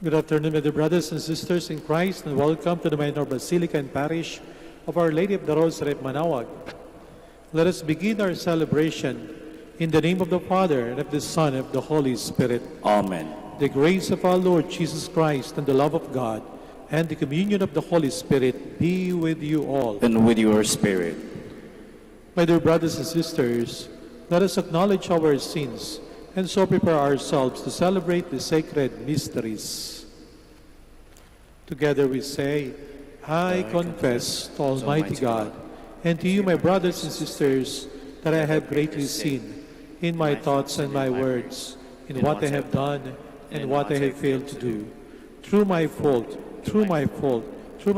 Good afternoon, my dear brothers and sisters in Christ, and welcome to the Minor Basilica and Parish of Our Lady of the Rosary at Manaoag. Let us begin our celebration in the name of the Father, and of the Son, and of the Holy Spirit. Amen. The grace of our Lord Jesus Christ, and the love of God, and the communion of the Holy Spirit be with you all. And with your spirit. My dear brothers and sisters, let us acknowledge our sins and so prepare ourselves to celebrate the sacred mysteries. Together we say, I confess to Almighty God and to you, my brothers and sisters, that I have greatly sinned in my thoughts and my words, in what I have done and what I have failed to do. Through my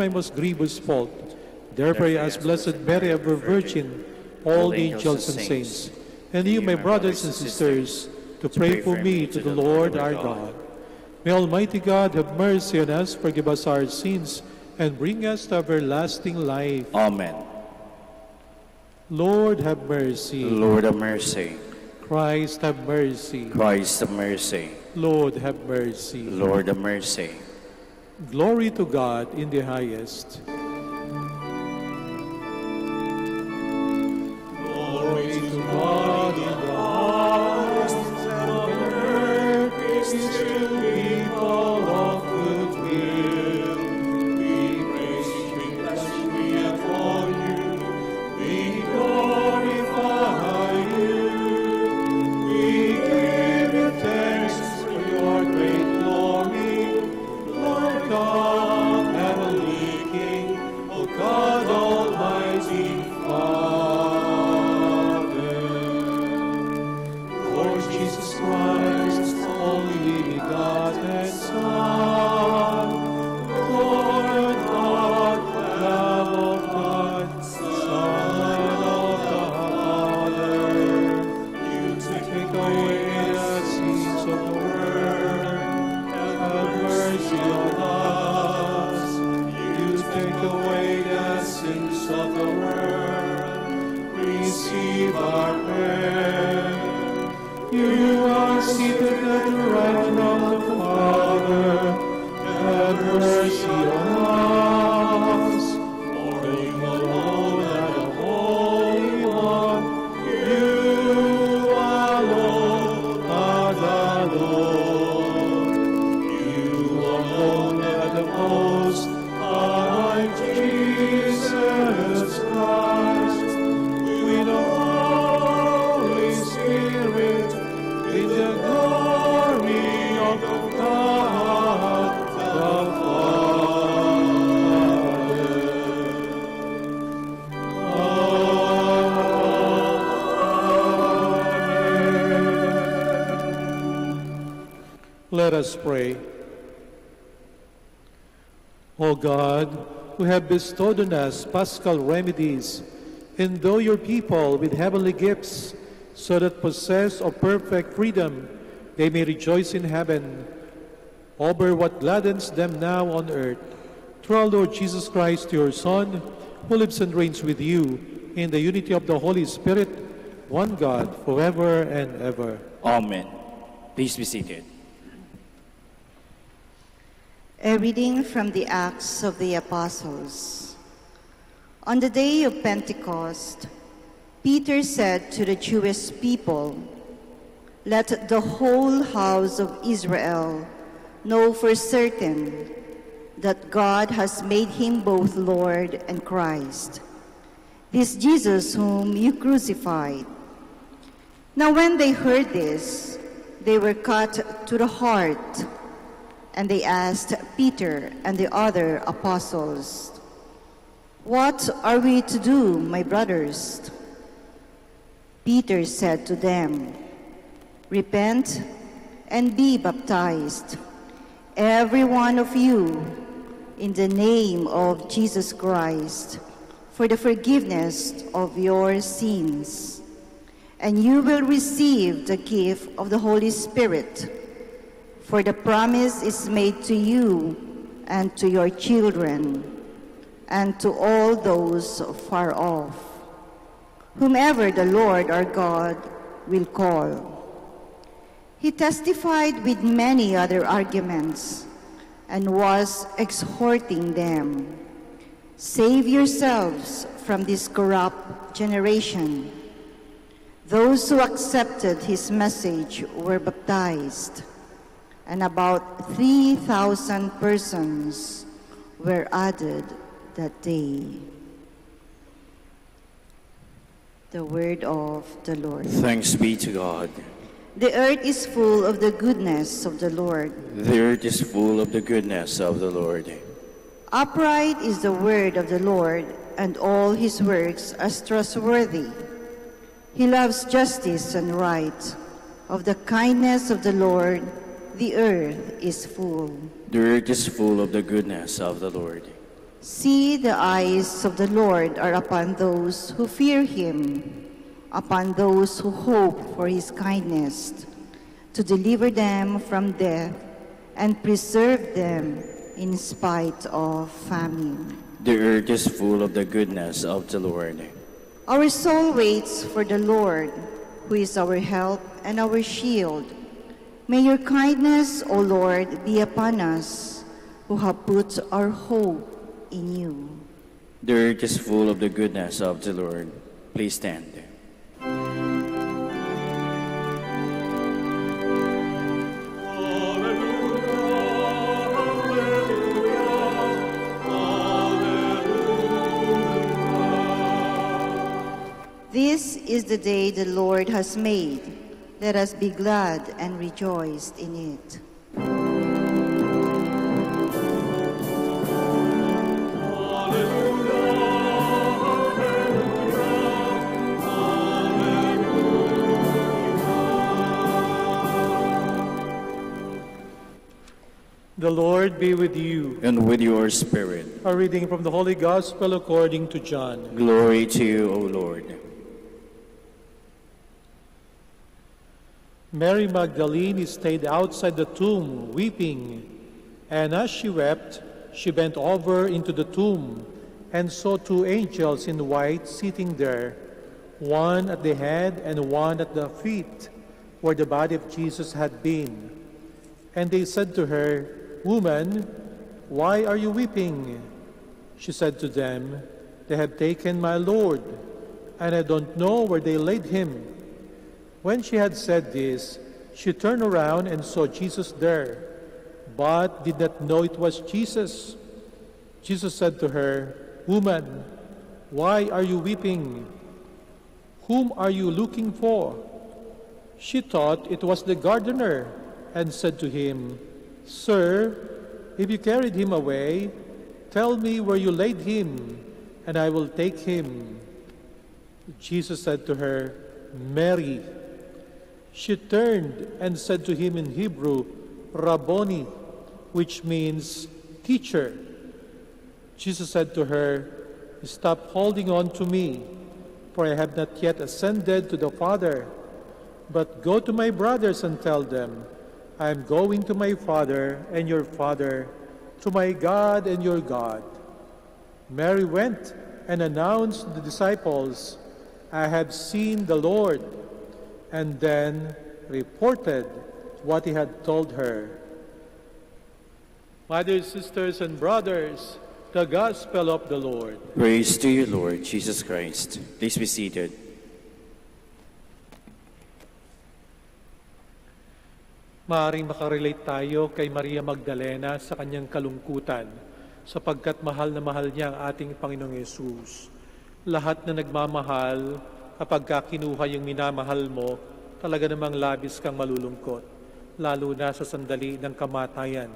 most grievous fault. Therefore I ask Blessed Mary, ever Virgin, all the angels and saints, and you, my brothers and sisters, to pray for me to the Lord our God. May Almighty God have mercy on us, forgive us our sins, and bring us to everlasting life. Amen. Lord, have mercy. Lord, have mercy. Christ, have mercy. Christ, have mercy. Lord, have mercy. Lord, have mercy. Glory to God in the highest. Glory to God in the highest, and on earth peace to people of good will. We praise you, we bless you, we adore you, we glorify you. We give you thanks for your great glory, Lord God, heavenly King, O God, Almighty Father. Lord Jesus Christ, only begotten Son, Lord God, Lamb of God, Son of the Father, you take away the sins of the world, have mercy on us. You take away the sins of the world, receive our prayer. You are seated at the right hand of the Father, have mercy on us. For you alone are the Holy One, you alone are the Lord. You alone are the Most High Jesus Christ, with the Holy Spirit, with the glory of the God the Father. Let us pray. O God, who have bestowed on us paschal remedies, endow your people with heavenly gifts, so that possessed of perfect freedom, they may rejoice in heaven over what gladdens them now on earth. Through our Lord Jesus Christ, your Son, who lives and reigns with you in the unity of the Holy Spirit, one God, forever and ever. Amen. Please be seated. A reading from the Acts of the Apostles. On the day of Pentecost, Peter said to the Jewish people, "Let the whole house of Israel know for certain that God has made him both Lord and Christ, this Jesus whom you crucified." Now when they heard this, they were cut to the heart, and they asked Peter and the other apostles, "What are we to do, my brothers?" Peter said to them, "Repent and be baptized, every one of you, in the name of Jesus Christ, for the forgiveness of your sins, and you will receive the gift of the Holy Spirit. For the promise is made to you and to your children, and to all those far off, whomever the Lord our God will call." He testified with many other arguments, and was exhorting them, "Save yourselves from this corrupt generation." Those who accepted his message were baptized, and about 3,000 persons were added that day. The word of the Lord. Thanks be to God. The earth is full of the goodness of the Lord. The earth is full of the goodness of the Lord. Upright is the word of the Lord, and all his works are trustworthy. He loves justice and right. Of the kindness of the Lord, the earth is full. The earth is full of the goodness of the Lord. See, the eyes of the Lord are upon those who fear him, upon those who hope for his kindness, to deliver them from death and preserve them in spite of famine. The earth is full of the goodness of the Lord. Our soul waits for the Lord, who is our help and our shield. May your kindness, O Lord, be upon us, who have put our hope in you. The earth is full of the goodness of the Lord. Please stand. This is the day the Lord has made. Let us be glad and rejoice in it. The Lord be with you. And with your spirit. A reading from the Holy Gospel according to John. Glory to you, O Lord. Mary Magdalene stayed outside the tomb, weeping. And as she wept, she bent over into the tomb and saw two angels in white sitting there, one at the head and one at the feet, where the body of Jesus had been. And they said to her, "Woman, why are you weeping?" She said to them, "They have taken my Lord, and I don't know where they laid him." When she had said this, she turned around and saw Jesus there, but did not know it was Jesus. Jesus said to her, "Woman, why are you weeping? Whom are you looking for?" She thought it was the gardener, and said to him, "Sir, if you carried him away, tell me where you laid him, and I will take him." Jesus said to her, "Mary." She turned and said to him in Hebrew, "Rabboni," which means teacher. Jesus said to her, "Stop holding on to me, for I have not yet ascended to the Father. But go to my brothers and tell them, I am going to my Father and your Father, to my God and your God." Mary went and announced to the disciples, "I have seen the Lord," and then reported what he had told her. Mothers, sisters, and brothers, the Gospel of the Lord. Praise to you, Lord Jesus Christ. Please be seated. Maaaring makarelate tayo kay Maria Magdalena sa kanyang kalungkutan, sapagkat mahal na mahal niya ang ating Panginoong Yesus. Lahat na nagmamahal, kapag kinuha yung minamahal mo, talaga namang labis kang malulungkot, lalo na sa sandali ng kamatayan.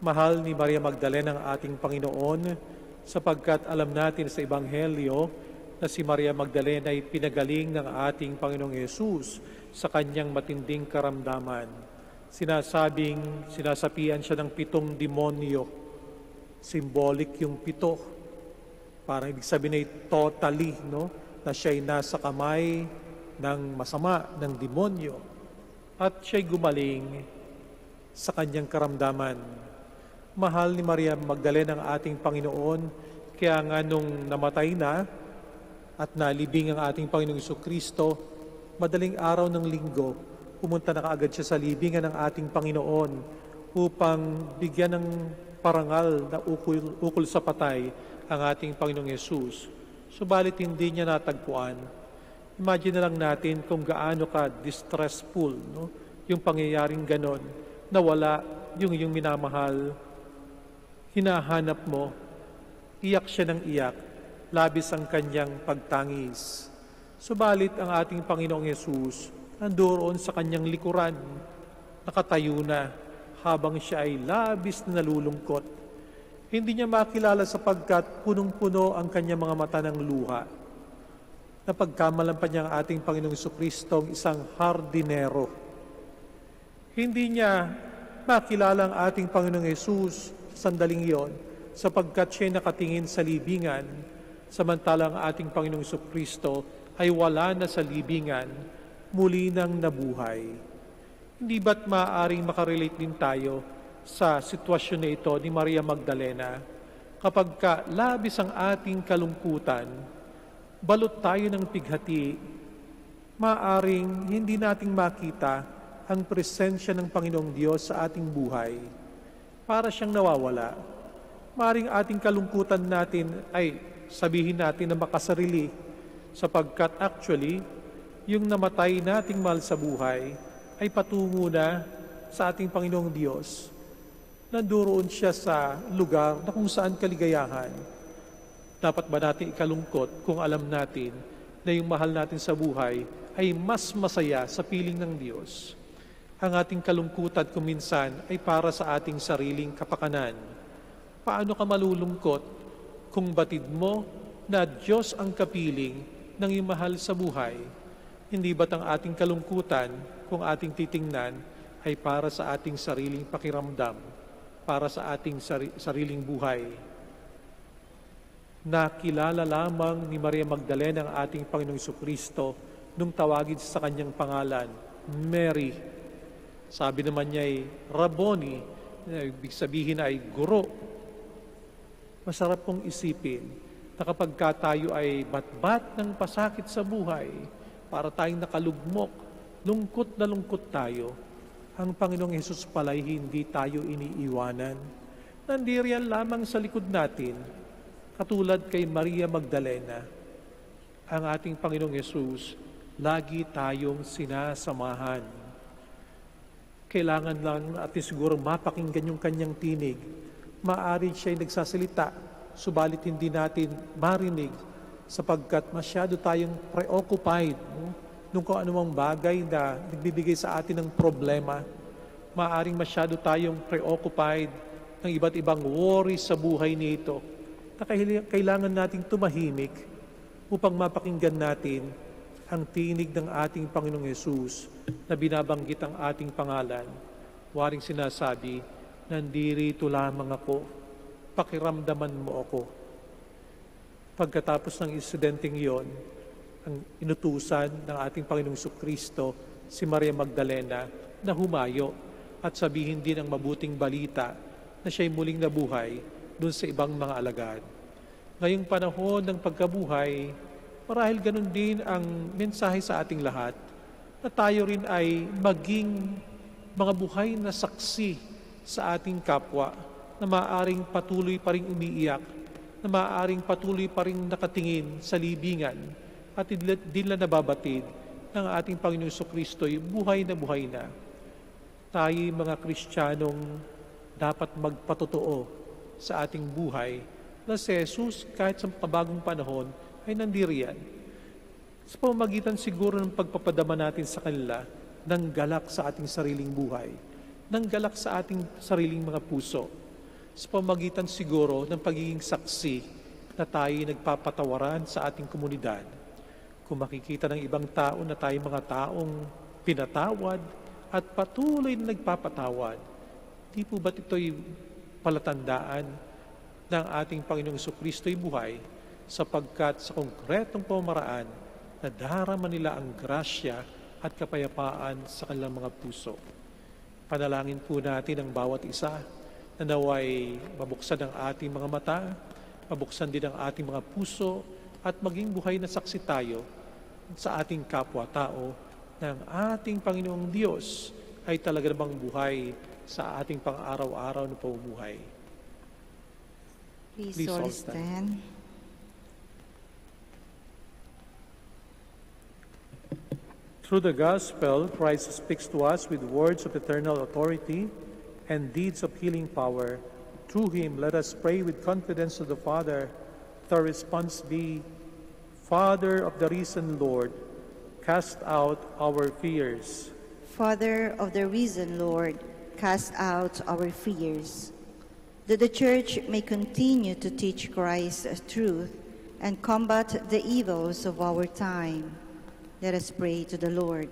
Mahal ni Maria Magdalena ang ating Panginoon, sapagkat alam natin sa Ebanghelyo na si Maria Magdalena ay pinagaling ng ating Panginoong Yesus sa kanyang matinding karamdaman. Sinasapian siya ng 7 demonyo. Symbolic yung 7. Parang ibig sabihin ay totally, no? Na siya'y nasa kamay ng masama, ng demonyo. At siya'y gumaling sa kanyang karamdaman. Mahal ni Maria Magdalena ang ating Panginoon, kaya nga nung namatay na at nalibing ang ating Panginoong Jesucristo, madaling araw ng linggo, pumunta na kaagad siya sa libingan ng ating Panginoon upang bigyan ng parangal na ukol sa patay ang ating Panginoong Yesus. Subalit hindi niya natagpuan. Imagine na lang natin kung gaano ka distressful, no? Yung pangyayaring ganon, na wala yung minamahal, hinahanap mo, iyak siya ng iyak, labis ang kanyang pagtangis. Subalit ang ating Panginoong Yesus, nandoon sa kanyang likuran, nakatayo na, habang siya ay labis na nalulungkot. Hindi niya makilala sapagkat punong-puno ang kanyang mga mata ng luha. Napagkamalan pa niya ang ating Panginoong Jesucristo isang hardinero. Hindi niya makilala ang ating Panginoong Yesus sa sandaling iyon sapagkat siya nakatingin sa libingan, samantalang ating Panginoong Jesucristo ay wala na sa libingan, muli nang nabuhay. Hindi ba't maaaring makarelate din tayo sa sitwasyon na ito ni Maria Magdalena kapag labis ang ating kalungkutan, balot tayo ng pighati, maaaring hindi nating makita ang presensya ng Panginoong Diyos sa ating buhay. Para siyang nawawala. Maaaring ating kalungkutan natin ay sabihin natin na makasarili sapagkat actually, yung namatay nating mahal sa buhay ay patungo na sa ating Panginoong Diyos. Nandoon siya sa lugar na kung saan kaligayahan. Dapat ba natin ikalungkot kung alam natin na yung mahal natin sa buhay ay mas masaya sa piling ng Diyos? Ang ating kalungkutan kung minsan ay para sa ating sariling kapakanan. Paano ka malulungkot kung batid mo na Diyos ang kapiling ng iyong mahal sa buhay? Hindi ba't ang ating kalungkutan kung ating titingnan ay para sa ating sariling pakiramdam, para sa ating sariling buhay? Nakilala lamang ni Maria Magdalena ang ating Panginoong Jesucristo nung tawagin sa kanyang pangalan, Mary. Sabi naman niya ay Rabboni, ibig sabihin ay guro. Masarap pong isipin na kapag tayo ay batbat ng pasakit sa buhay, para tayong nakalugmok, lungkot na lungkot tayo, ang Panginoong Hesus pala'y hindi tayo iniiwanan. Nandiriyan lamang sa likod natin, katulad kay Maria Magdalena, ang ating Panginoong Hesus, lagi tayong sinasamahan. Kailangan lang natin siguro mapakinggan yung kanyang tinig. Maaari siya'y nagsasalita, subalit hindi natin marinig sapagkat masyado tayong preoccupied nung kung anumang bagay na nagbibigay sa atin ng problema. Maaring masyado tayong preoccupied ng iba't ibang worries sa buhay nito na kailangan nating tumahimik upang mapakinggan natin ang tinig ng ating Panginoong Yesus na binabanggit ang ating pangalan. Waring sinasabi, nandirito lamang ako, pakiramdaman mo ako. Pagkatapos ng insidenteng iyon, ang inutusan ng ating Panginoong Jesucristo, si Maria Magdalena, na humayo at sabihin din ang mabuting balita na siya'y muling nabuhay dun sa ibang mga alagad. Ngayong panahon ng pagkabuhay, marahil ganun din ang mensahe sa ating lahat na tayo rin ay maging mga buhay na saksi sa ating kapwa na maaaring patuloy pa rin umiiyak, na maaaring patuloy pa rin nakatingin sa libingan at di nila nababatid ng ating Panginoong Jesucristo'y buhay na. Tayo mga Kristiyanong dapat magpatotoo sa ating buhay na si Jesus kahit sa pabagong panahon ay nandiriyan. Sa pamamagitan siguro ng pagpapadama natin sa kanila ng galak sa ating sariling buhay, ng galak sa ating sariling mga puso, sa pamamagitan siguro ng pagiging saksi na tayo nagpapatawaran sa ating komunidad. Kung makikita ng ibang tao na tayo mga taong pinatawad at patuloy na nagpapatawad, di po ba't ito'y palatandaan ng ating Panginoong Jesucristo'y buhay sapagkat sa konkretong pamamaraan nadarama nila ang grasya at kapayapaan sa kanilang mga puso. Panalangin po natin ang bawat isa na naway mabuksan ang ating mga mata, mabuksan din ang ating mga puso at maging buhay na saksi tayo sa ating kapwa-tao ng ating Panginoong Diyos ay talaga namang buhay sa ating pang-araw-araw na pamumuhay. Please Please all all stand. Through the gospel, Christ speaks to us with words of eternal authority and deeds of healing power. Through him, let us pray with confidence to the Father. The response be, Father of the risen Lord, cast out our fears. Father of the risen Lord, cast out our fears, that the Church may continue to teach Christ's truth and combat the evils of our time. Let us pray to the Lord.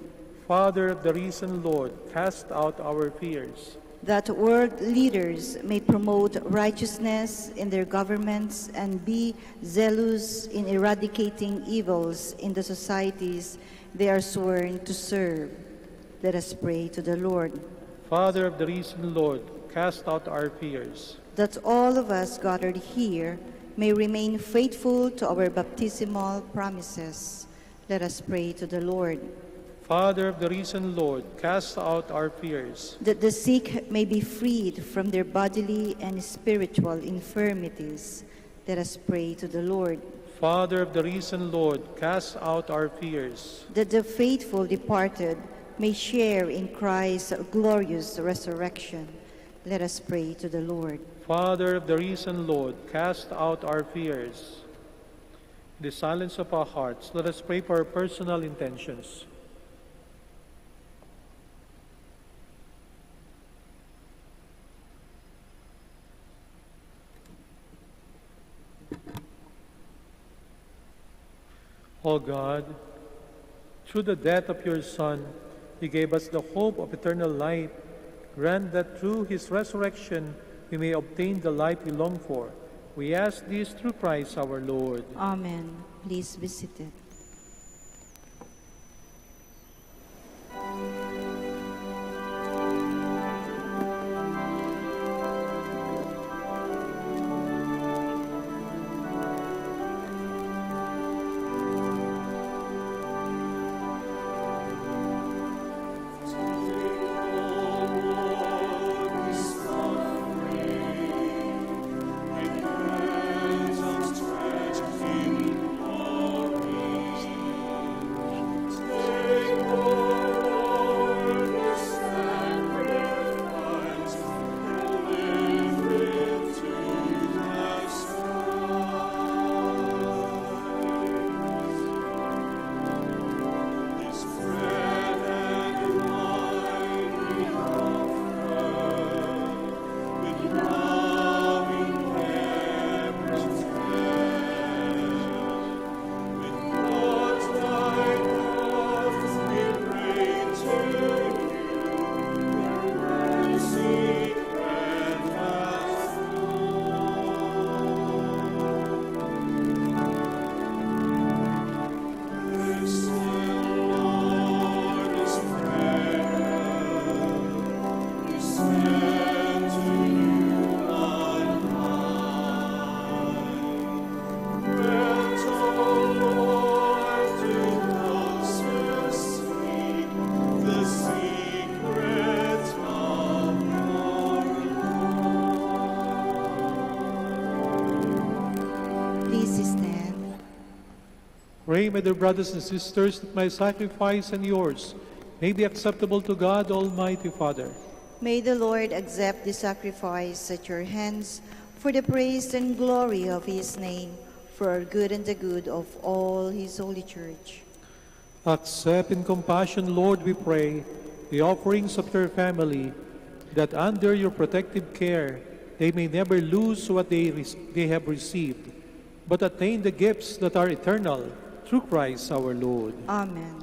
Father of the risen Lord, cast out our fears. That world leaders may promote righteousness in their governments and be zealous in eradicating evils in the societies they are sworn to serve. Let us pray to the Lord. Father of the risen Lord, cast out our fears. That all of us gathered here may remain faithful to our baptismal promises. Let us pray to the Lord. Father of the risen Lord, cast out our fears. That the sick may be freed from their bodily and spiritual infirmities. Let us pray to the Lord. Father of the risen Lord, cast out our fears. That the faithful departed may share in Christ's glorious resurrection. Let us pray to the Lord. Father of the risen Lord, cast out our fears. In the silence of our hearts, let us pray for our personal intentions. O God, through the death of your Son, you gave us the hope of eternal life. Grant that through his resurrection we may obtain the life we long for. We ask this through Christ our Lord. Amen. Please be seated. Pray, my dear brothers and sisters, that my sacrifice and yours may be acceptable to God, Almighty Father. May the Lord accept the sacrifice at your hands for the praise and glory of his name, for our good and the good of all his holy church. Accept in compassion, Lord, we pray, the offerings of your family, that under your protective care they may never lose what they have received, but attain the gifts that are eternal, through Christ our Lord. Amen.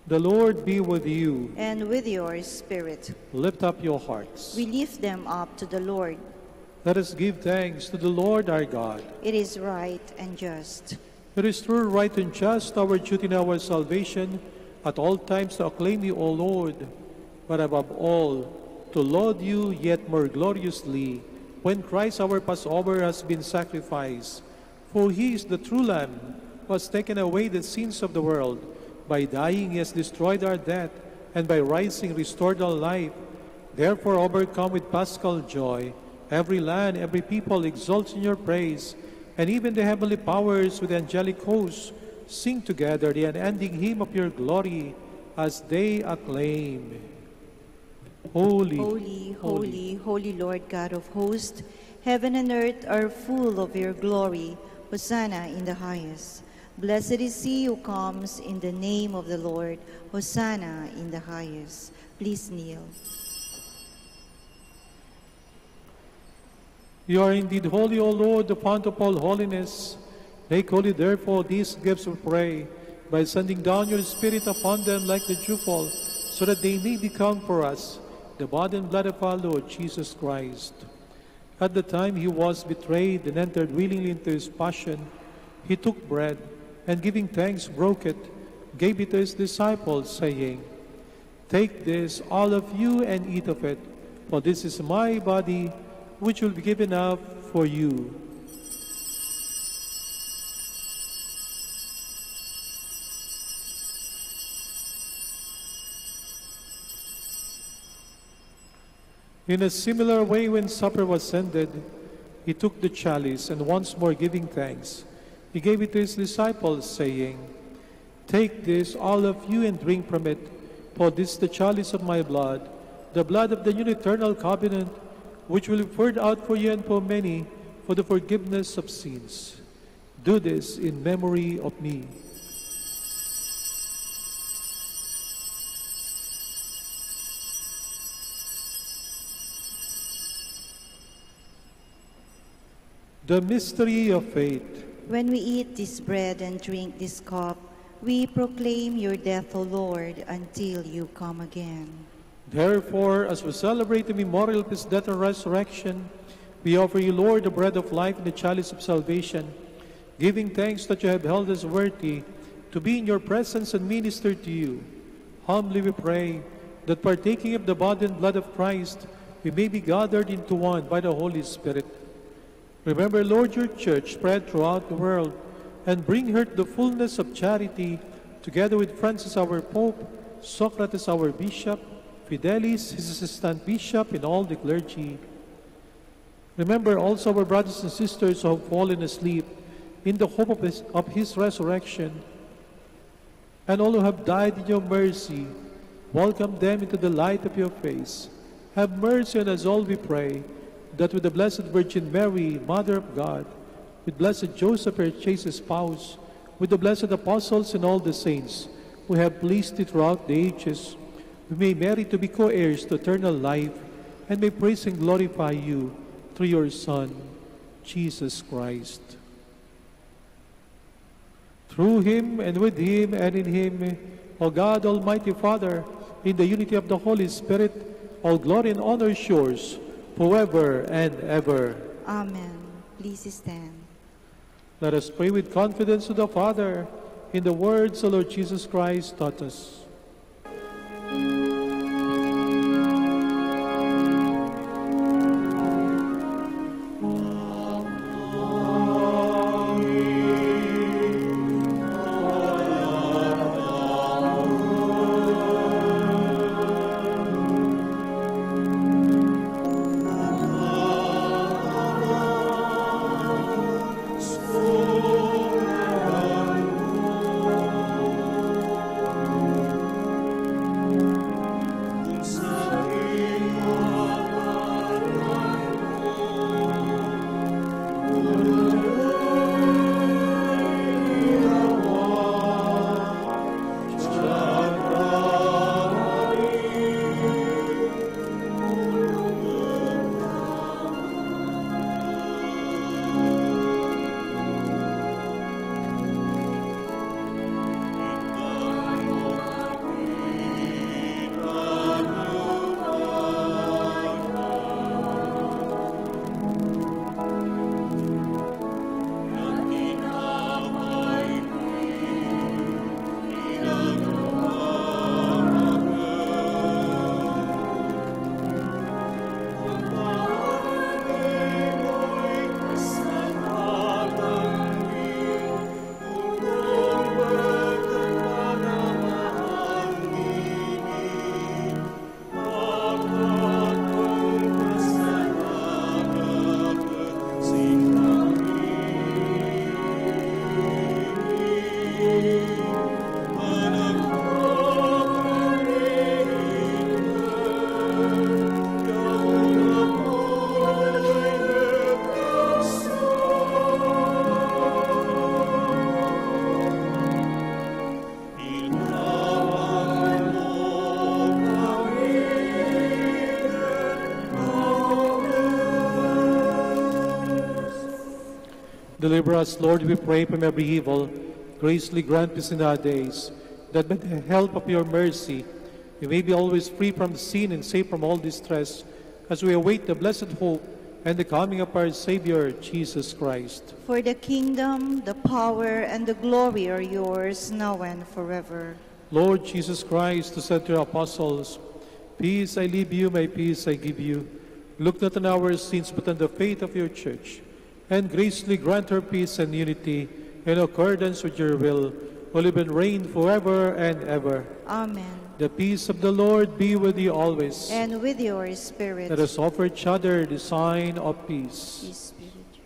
The Lord be with you. And with your spirit. Lift up your hearts. We lift them up to the Lord. Let us give thanks to the Lord our God. It is right and just. It is true, right, and just, our duty and our salvation, at all times to acclaim you, O Lord, but above all, to laud you yet more gloriously, when Christ our Passover has been sacrificed. For he is the true Lamb, who has taken away the sins of the world. By dying he has destroyed our death, and by rising restored our life. Therefore, overcome with paschal joy, every land, every people exults in your praise, and even the heavenly powers with angelic hosts sing together the unending hymn of your glory as they acclaim. Holy, Holy, holy, holy Lord God of hosts, heaven and earth are full of your glory. Hosanna in the highest. Blessed is he who comes in the name of the Lord. Hosanna in the highest. Please kneel. You are indeed holy, O Lord, the fount of all holiness. Make holy, therefore, these gifts, we pray, by sending down your Spirit upon them like the dewfall, so that they may become for us the body and blood of our Lord Jesus Christ. At the time he was betrayed and entered willingly into his passion, he took bread, and giving thanks, broke it, gave it to his disciples, saying, "Take this, all of you, and eat of it, for this is my body, which will be given up for you." In a similar way, when supper was ended, he took the chalice, and once more giving thanks, he gave it to his disciples, saying, "Take this, all of you, and drink from it, for this is the chalice of my blood, the blood of the new eternal covenant, which will be poured out for you and for many for the forgiveness of sins. Do this in memory of me." The mystery of faith. When we eat this bread and drink this cup, we proclaim your death, O Lord, until you come again. Therefore, as we celebrate the memorial of his death and resurrection, we offer you, Lord, the bread of life and the chalice of salvation, giving thanks that you have held us worthy to be in your presence and minister to you. Humbly we pray that partaking of the body and blood of Christ, we may be gathered into one by the Holy Spirit. Remember, Lord, your church spread throughout the world, and bring her to the fullness of charity, together with Francis our Pope, Socrates our Bishop, Fidelis, his assistant bishop, and all the clergy. Remember also our brothers and sisters who have fallen asleep in the hope of his resurrection, and all who have died in your mercy. Welcome them into the light of your face. Have mercy on us all, we pray, that with the Blessed Virgin Mary, Mother of God, with Blessed Joseph, her chaste spouse, with the blessed apostles and all the saints who have pleased thee throughout the ages, we may merit to be co-heirs to eternal life, and may praise and glorify you through your Son, Jesus Christ. Through him, and with him, and in him, O God, Almighty Father, in the unity of the Holy Spirit, all glory and honor is yours, forever and ever. Amen. Please stand. Let us pray with confidence to the Father in the words the Lord Jesus Christ taught us. Deliver us, Lord, we pray, from every evil. Graciously grant peace in our days, that by the help of your mercy we may be always free from sin and safe from all distress, as we await the blessed hope and the coming of our Savior, Jesus Christ. For the kingdom, the power, and the glory are yours, now and forever. Lord Jesus Christ, who said to your apostles, "Peace I leave you, my peace I give you," look not on our sins, but on the faith of your church, and graciously grant her peace and unity in accordance with your will, who live and reign forever and ever. Amen. The peace of the Lord be with you always. And with your spirit. Let us offer each other the sign of peace. Peace be with you.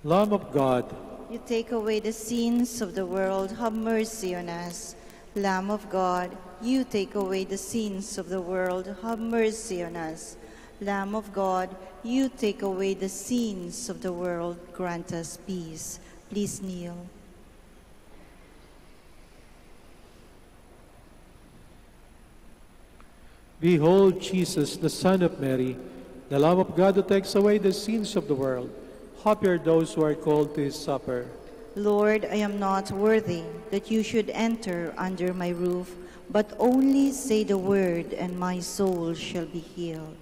Lamb of God, You take away the sins of the world, have mercy on us. Lamb of God, you take away the sins of the world, have mercy on us. Lamb of God, you take away the sins of the world, grant us peace. Please kneel. behold Jesus, the Son of Mary, the Lamb of God who takes away the sins of the world. Happy are those who are called to his supper. Lord, I am not worthy that you should enter under my roof, but only say the word, and my soul shall be healed.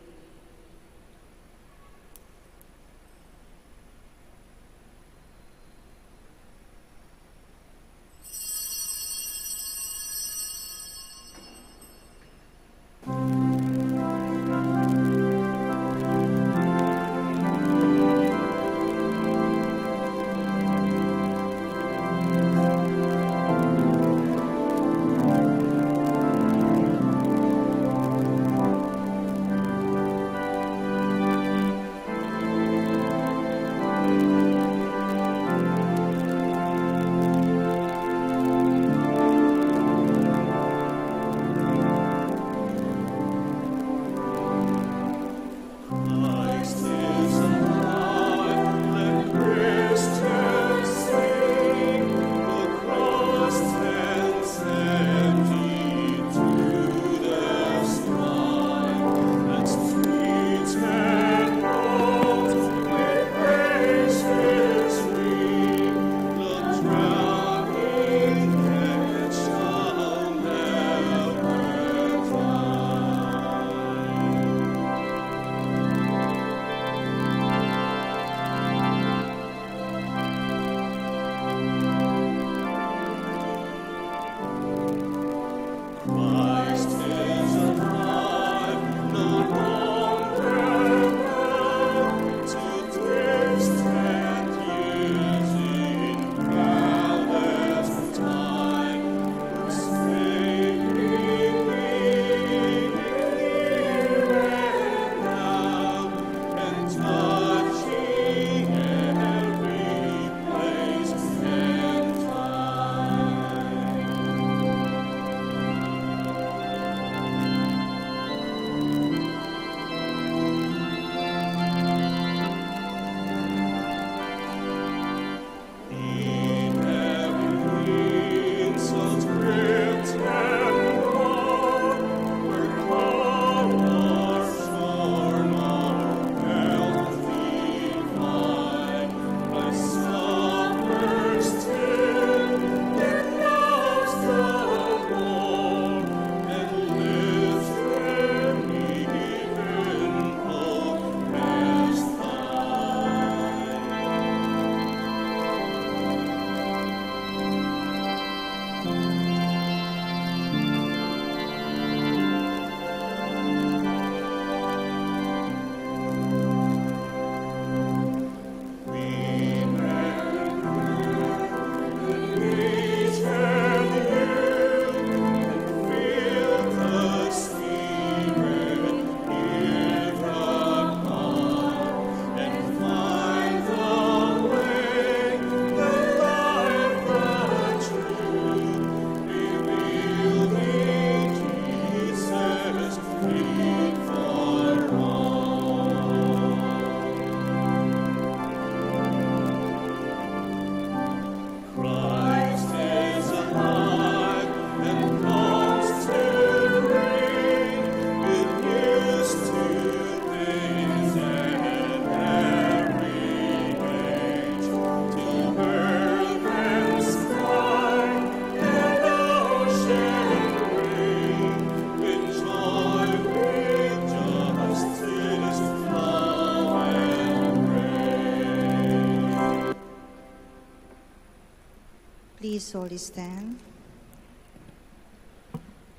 Please all stand.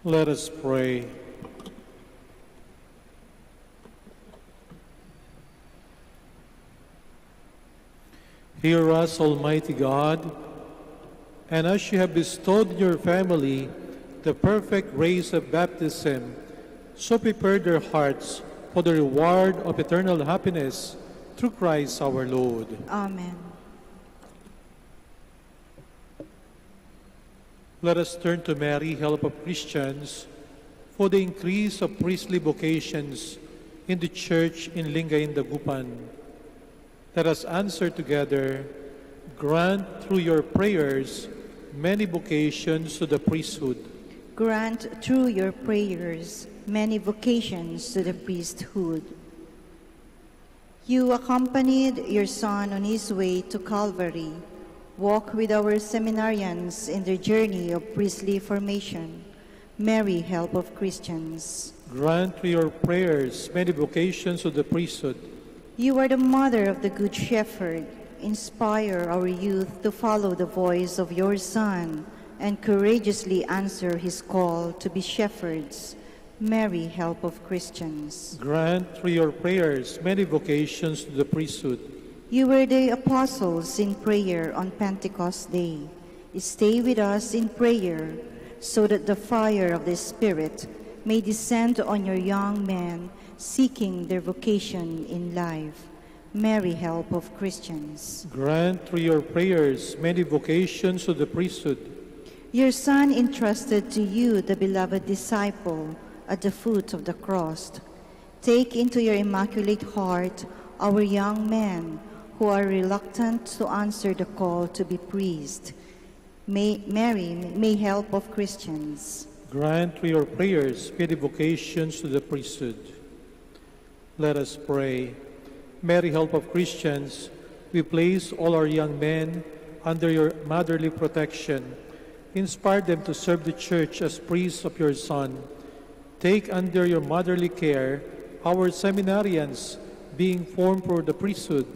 Let us pray. Hear us, Almighty God, and as you have bestowed in your family the perfect grace of baptism, so prepare their hearts for the reward of eternal happiness through Christ our Lord. Amen. Let us turn to Mary, help of Christians, for the increase of priestly vocations in the Church in Lingayen, Dagupan. Let us answer together, grant through your prayers many vocations to the priesthood. Grant through your prayers many vocations to the priesthood. You accompanied your Son on his way to Calvary. Walk with our seminarians in their journey of priestly formation. Mary, help of Christians. Grant through your prayers many vocations to the priesthood. You are the mother of the Good Shepherd. Inspire our youth to follow the voice of your Son and courageously answer his call to be shepherds. Mary, help of Christians. Grant through your prayers many vocations to the priesthood. You were the apostles in prayer on Pentecost Day. Stay with us in prayer so that the fire of the Spirit may descend on your young men seeking their vocation in life. Mary, help of Christians. Grant through your prayers many vocations to the priesthood. Your Son entrusted to you the beloved disciple at the foot of the cross. Take into your immaculate heart our young men who are reluctant to answer the call to be priest. Mary, may help of Christians. Grant through your prayers many vocations to the priesthood. Let us pray. Mary, help of Christians, we place all our young men under your motherly protection. Inspire them to serve the Church as priests of your Son. Take under your motherly care our seminarians being formed for the priesthood.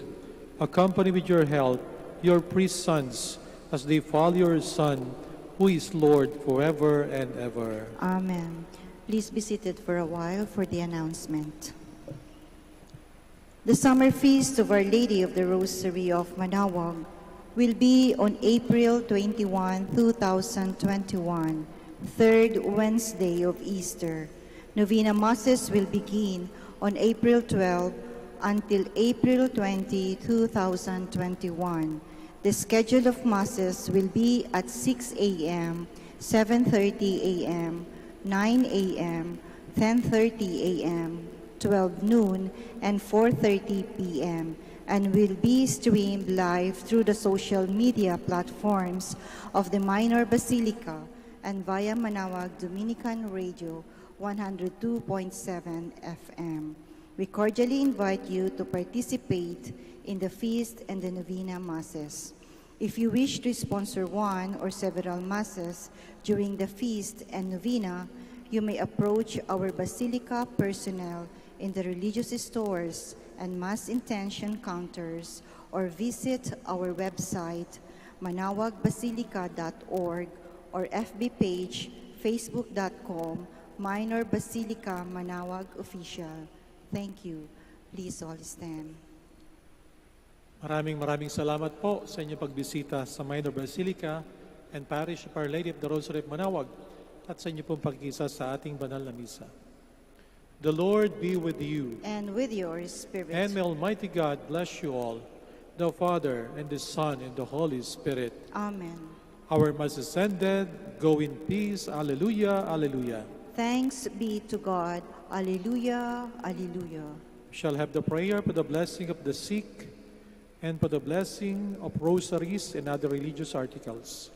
Accompany with your help your priest sons as they follow your Son, who is Lord forever and ever. Amen. Please be seated for a while for the announcement. The summer feast of Our Lady of the Rosary of Manaoag will be on April 21, 2021, third Wednesday of Easter. Novena Masses will begin on April 12 until April 20, 2021. The schedule of Masses will be at 6 a.m., 7:30 a.m., 9 a.m., 10:30 a.m., 12 noon, and 4:30 p.m., and will be streamed live through the social media platforms of the Minor Basilica and via Manaoag Dominican Radio 102.7 FM. We cordially invite you to participate in the feast and the Novena Masses. If you wish to sponsor one or several Masses during the feast and Novena, you may approach our Basilica personnel in the religious stores and Mass intention counters or visit our website, manawagbasilica.org, or FB page, facebook.com, Minor Basilica Manaoag Official. Thank you. Please all stand. Maraming salamat po sa inyong pagbisita sa Minor Basilica and Parish of Our Lady of the Rosary of Manaoag at sa inyong pong pagkisa sa ating banal na misa. The Lord be with you. And with your spirit. And may Almighty God bless you all, the Father, and the Son, and the Holy Spirit. Amen. Our Mass is ended. Go in peace. Alleluia, alleluia. Thanks be to God. Alleluia, alleluia. We shall have the prayer for the blessing of the sick and for the blessing of rosaries and other religious articles.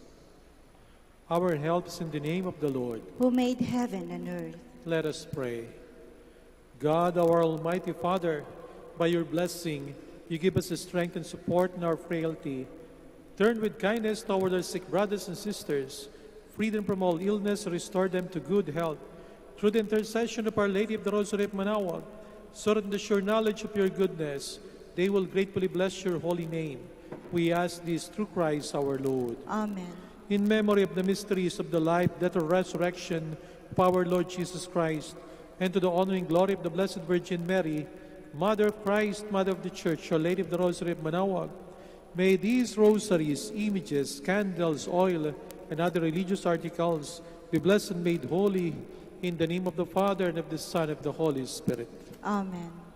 Our help is in the name of the Lord, who made heaven and earth. Let us pray. God, our Almighty Father, by your blessing, you give us the strength and support in our frailty. Turn with kindness toward our sick brothers and sisters, free them from all illness, restore them to good health. Through the intercession of Our Lady of the Rosary of Manaoag, so that in the sure knowledge of your goodness, they will gratefully bless your holy name. We ask this through Christ our Lord. Amen. in memory of the mysteries of the life, death, and resurrection of our Lord Jesus Christ, and to the honor and glory of the Blessed Virgin Mary, Mother of Christ, Mother of the Church, Our Lady of the Rosary of Manaoag, may these rosaries, images, candles, oil, and other religious articles be blessed and made holy in the name of the Father, and of the Son, and of the Holy Spirit. Amen.